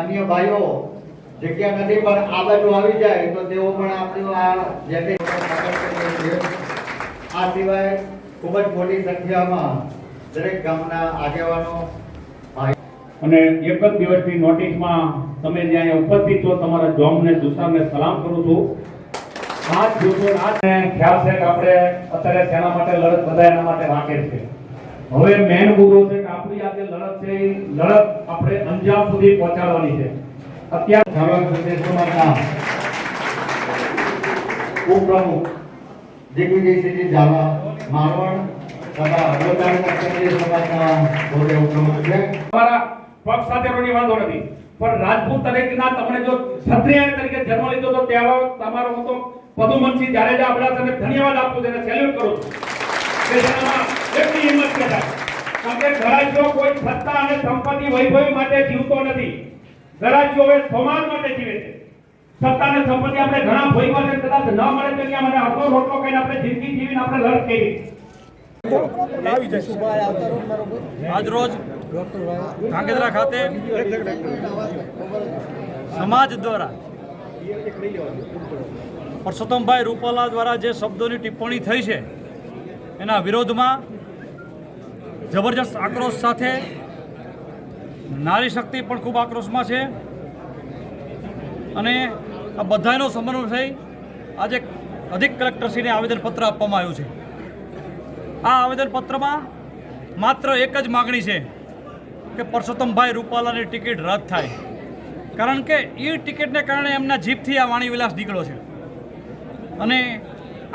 અન્ય ભાઈઓ જગ્યા નથી પણ આ બાજુ આવી જાય તો તેઓ પણ આપણું આ જે આ સિવાય ખૂબ જ મોટી સંખ્યામાં દરેક ગામના આગેવાનો અને એક જ દિવસની નોટિસમાં તમે જ્યાં ઉપસ્થિત છો તમારા જોમને દુસારને સલામ કરું છું. આ જોતો આજને ખ્યાલ છે કે આપણે અત્યારે સેના માટે લડત બધા એના માટે વાકેફ છે. હવે મેન મુદ્દો છે કે આપણી આ જે લડત છે એ લડત આપણે અંજામ સુધી પહોંચાડવાની છે. અત્યારે ધારવાડ પ્રદેશ સમાજના ઉપપ્રમુખ દિગ્વિજયસિંહજી ઝાલા મારવાડ તથા અગ્રતાળીના ક્ષત્રિય સમાજના હોદ્દે ઉપપ્રમુખ છે. તમારા પક્ષ સાથે કોઈ વાંધો નથી, પણ રાજપૂત તરીકેના તમને જો ક્ષત્રિય તરીકે જન્મ લીધો તો ત્યારે તમારો હું તો પદુમનસિંહ જાડેજા આપણા તમે ધન્યવાદ આપું છું અને સેલ્યુટ કરું છું કે જેનામાં એટલી હિંમત છે. કારણ કે ઘરાજીઓ કોઈ સત્તા અને સંપત્તિ વૈભવ માટે જીવતો નથી. ઘરાજીઓ હવે સમાજ માટે જીવે છે. સત્તા અને સંપત્તિ આપણે ઘણા ભોગવા છે, કદાચ ન મળે તો ત્યાં મને અડધો રોટલો કહીને આપણે જિંદગી જીવીને આપણે લડત કરી. આજ રોજ ધાંગધ્રા ખાતે સમાજ દ્વારા પરસોત્તમભાઈ રૂપાલા દ્વારા જે શબ્દોની ટિપ્પણી થઈ છે એના વિરોધમાં જબરજસ્ત આક્રોશ સાથે નારી શક્તિ પણ ખૂબ આક્રોશમાં છે અને આ બધાનો સમન્વય થઈ આજે અધિક કલેક્ટરશ્રીને આવેદનપત્ર આપવામાં આવ્યું છે. આ આવેદનપત્રમાં માત્ર એક જ માગણી છે કે પરસોત્તમભાઈ રૂપાલાની ટિકિટ રદ થાય. કારણ કે એ ટિકિટને કારણે એમના જીભથી આ વાણી વિલાસ નીકળ્યો છે અને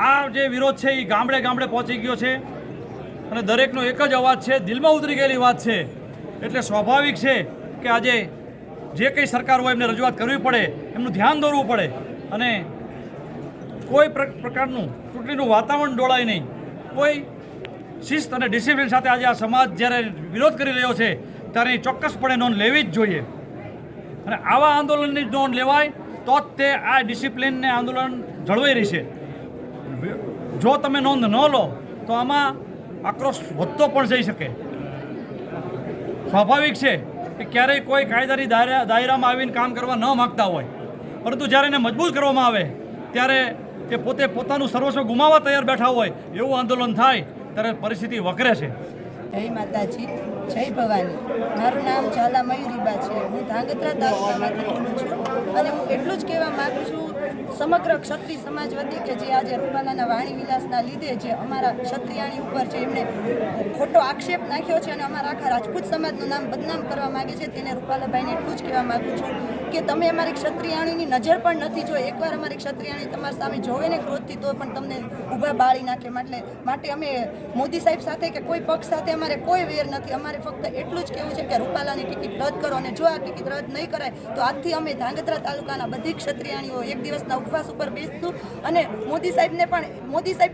આ જે વિરોધ છે એ ગામડે ગામડે પહોંચી ગયો છે અને દરેકનો એક જ અવાજ છે, દિલમાં ઉતરી ગયેલી વાત છે. એટલે સ્વાભાવિક છે કે આજે જે કંઈ સરકાર હોય એમને રજૂઆત કરવી પડે, એમનું ધ્યાન દોરવું પડે અને કોઈ પ્રકારનું ચૂંટણીનું વાતાવરણ ડોળાય નહીં. કોઈ શિસ્ત અને ડિસિપ્લિન સાથે આજે આ સમાજ જ્યારે વિરોધ કરી રહ્યો છે ત્યારે ચોક્કસપણે નોંધ લેવી જ જોઈએ અને આવા આંદોલનની નોંધ લેવાય તો જ તે આ ડિસિપ્લિનને આંદોલન જળવાઈ રહેશે. જો તમે નોંધ ન લો તો આમાં આક્રોશ વધતો પણ જઈ શકે. સ્વાભાવિક છે કે ક્યારેય કોઈ કાયદાની દાયરામાં આવીને કામ કરવા ન માગતા હોય, પરંતુ જ્યારે એને મજબૂત કરવામાં આવે ત્યારે તે પોતે પોતાનું સર્વસ્વ ગુમાવવા તૈયાર બેઠા હોય એવું આંદોલન થાય ત્યારે પરિસ્થિતિ વકરે છે. જય માતાજી, જય ભવાની. મારું નામ ઝાલા મયુરીબા છે. હું ધાંગધ્રા તાલુકામાંથી બોલું છું અને હું એટલું જ કહેવા માગું છું સમગ્ર ક્ષત્રિય સમાજ વતી કે જે આજે રૂપાલાના વાણી વિલાસના લીધે જે અમારા ક્ષત્રિયાણી ઉપર છે એમણે ખોટો આક્ષેપ નાખ્યો છે અને અમારા આખા રાજપૂત સમાજનું નામ બદનામ કરવા માગે છે, તેને રૂપાલાભાઈને એટલું જ કહેવા માગું છું કે તમે અમારી ક્ષત્રિયાણીની નજર પણ નથી જોઈ. એકવાર અમારી ક્ષત્રિયાણી તમારી સામે જોવે ને ક્રોધથી તો પણ તમને ઊભા બાળી નાખે. માટે અમે મોદી સાહેબ સાથે કે કોઈ પક્ષ સાથે અમારે કોઈ વેર નથી. અમારે ફક્ત એટલું જ કહેવું છે કે રૂપાલાની ટિકિટ રદ કરો અને જો આ ટિકિટ રદ નહીં કરાય તો આજથી અમે ધાંગધ્રા તાલુકાના બધી ક્ષત્રિયાણીઓ એક દિવસના ઉપવાસ ઉપર બેસતું અને મોદી સાહેબ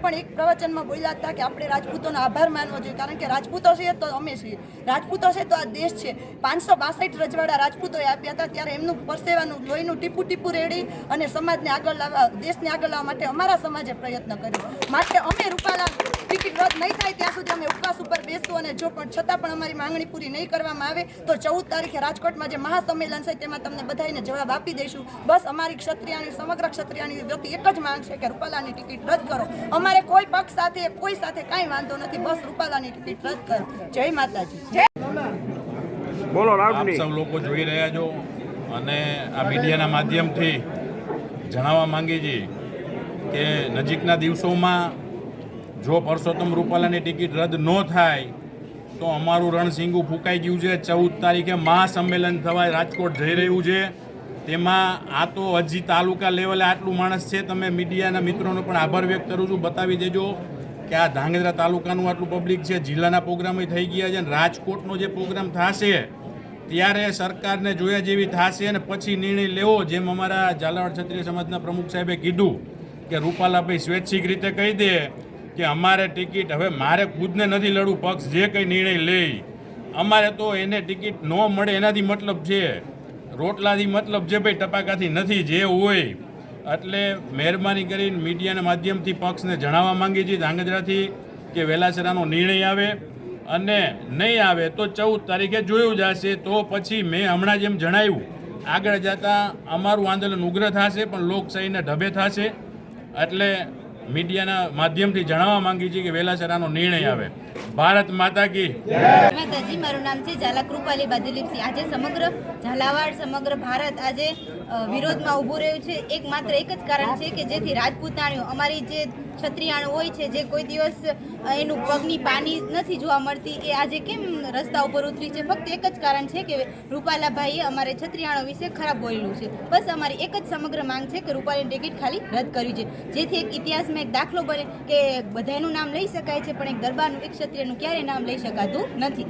પણ એક પ્રવચનમાં બોલ્યા હતા કે આપણે રાજપૂતોનો આભાર માનવો જોઈએ. કારણ કે રાજપૂતો છે તો અમે છીએ, રાજપૂતો છે તો આ દેશ છે. 562 રજવાડા રાજપૂતોએ આપ્યા હતા ત્યારે એમનું પરસેવાનું લોહીનું ટીપું ટીપું રેડી અને સમાજને આગળ લાવવા, દેશને આગળ લાવવા માટે અમારા સમાજે પ્રયત્ન કર્યો. માટે અમે રૂપાલા ટિકિટ રદ નહીં થાય ત્યાં સુધી અમે ઉપવાસ ઉપર બેસતું અને જો પણ છતાં પણ અમારી માંગણી પૂરી નહીં કરવામાં આવે તો 14 તારીખે રાજકોટમાં જે મહાસંમેલન છે તેમાં તમને બધાને જવાબ આપી દઈશું. બસ અમારી ક્ષત્રિયાણી, સમગ્ર ક્ષત્રિયાણી વતી એક જ માંગ છે કે રૂપાલાની ટિકિટ રદ કરો. અમારે કોઈ પક્ષ સાથે કોઈ સાથે કાંઈ વાંધો નથી, બસ રૂપાલાની ટિકિટ રદ કરો. જય માતાજી. જય બોલો. આપ સૌ લોકો જોઈ રહ્યા છો અને આ મીડિયાના માધ્યમથી જણાવવા માંગીએ છીએ કે નજીકના દિવસોમાં જો પરસોત્તમ રૂપાલાની ટિકિટ રદ ન થાય તો અમારું રણસિંગું ફૂંકાઈ ગયું છે. 14 તારીખે મહાસંમેલન થવા રાજકોટ જઈ રહ્યું છે. તેમાં આ તો હજી તાલુકા લેવલે આટલું માણસ છે. તમે મીડિયાના મિત્રોનો પણ આભાર વ્યક્ત કરું છું. બતાવી દેજો કે આ ધાંગધ્રા તાલુકાનું આટલું પબ્લિક છે. જિલ્લાના પ્રોગ્રામો થઈ ગયા છે અને રાજકોટનો જે પ્રોગ્રામ થશે ત્યારે સરકારને જોયા જેવી થશે અને પછી નિર્ણય લેવો. જેમ અમારા ઝાલાવાડ ક્ષત્રિય સમાજના પ્રમુખ સાહેબે કીધું કે રૂપાલાભાઈ સ્વૈચ્છિક રીતે કહી દે કે અમારે ટિકિટ હવે મારે ખુદને નથી લડવું, પક્ષ જે કંઈ નિર્ણય લે અમારે તો એને ટિકિટ ન મળે એનાથી મતલબ છે, રોટલાથી મતલબ છે ભાઈ, ટપાકાથી નથી. જે હોય એટલે મહેરબાની કરીને મીડિયાના માધ્યમથી પક્ષને જણાવવા માંગીએ છીએ ધાંગધ્રાથી કે વહેલાસરાનો નિર્ણય આવે અને નહીં આવે તો 14 તારીખે જોયું જશે. તો પછી મેં હમણાં જેમ જણાવ્યું આગળ જતાં અમારું આંદોલન ઉગ્ર થશે, પણ લોકશાહીને ઢબે થશે. એટલે મીડિયાના માધ્યમથી જણાવવા માંગી છીએ કે વહેલાસર આનો નિર્ણય આવે. ભારત માતા કી માતાજી. મારું નામ છે ઝાલા કૃપાલીબા દિલીપસિંહ. આજે સમગ્ર ઝાલાવાડ, સમગ્ર ભારત આજે વિરોધમાં ઊભું રહ્યું છે. માત્ર એક જ કારણ છે કે જેથી રાજપૂતાણીઓ, અમારી જે ક્ષત્રિયાણો હોય છે, જે કોઈ દિવસ એનું પગની પાની નથી જોવા મળતી, એ આજે કેમ રસ્તા ઉપર ઉતરી છે? ફક્ત એક જ કારણ છે કે રૂપાલાભાઈએ અમારે ક્ષત્રિયાણો વિશે ખરાબ બોલેલું છે. બસ અમારી એક જ સમગ્ર માંગ છે કે રૂપાલીની ટિકિટ ખાલી રદ કરવી છે, જેથી એક ઇતિહાસમાં એક દાખલો બને કે બધાનું નામ લઈ શકાય છે, પણ એક દરબારનું, એક ક્ષત્રિયનું ક્યારેય નામ લઈ શકાતું નથી.